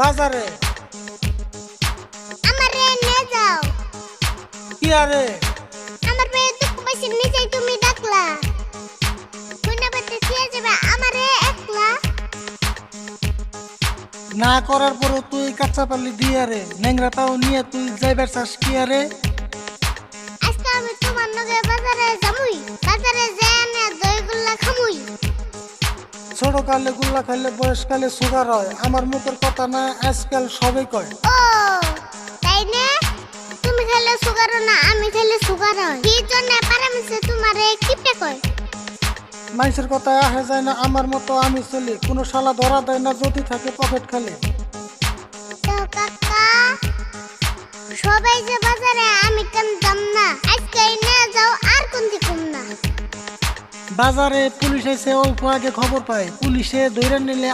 বাজারে। আমারে নিয়ে যাও। কি আরে? আমার পেয়ে দুঃখ পাইছি নিজেই তুমি ডাকলা। কইনা বাতে দিয়ে যাবে আমারে একলা। না করার পরও তুই কাঁচা পাল্লি দিয়ে রে, ন্যাংরাটাও নিয়ে তুই যাইবার চাস কি আরে? আজকে আমি তোমার লগে বাজারে যামুই। বাজারে যেয়ে না দইগুল্লা খামুই। ছোট কালে গুল্লা খাইলে বয়সকালে সুগার হয়, আমার মুখের কথা না আজকাল সবাই কয়। ও তাই না? তুমি খেলে সুগার না আমি খেলে সুগার হয়। কি জন্য পারামিছে তোমারে কিপটে কয়? মানুষের কথা আহে যায় না, আমার মতো আমি চলি, কোনো শালা ধরা দেয় না যদি থাকে পকেট খালি। তো কাকা সবাই যে বাজারে আমি কেন যাম না? আজকে নিয়ে যাও আর কোন দিকুম না। বাজারে পুলিশ এসে অল্প আগে খবর পায়, পুলিশে ধরে নিলে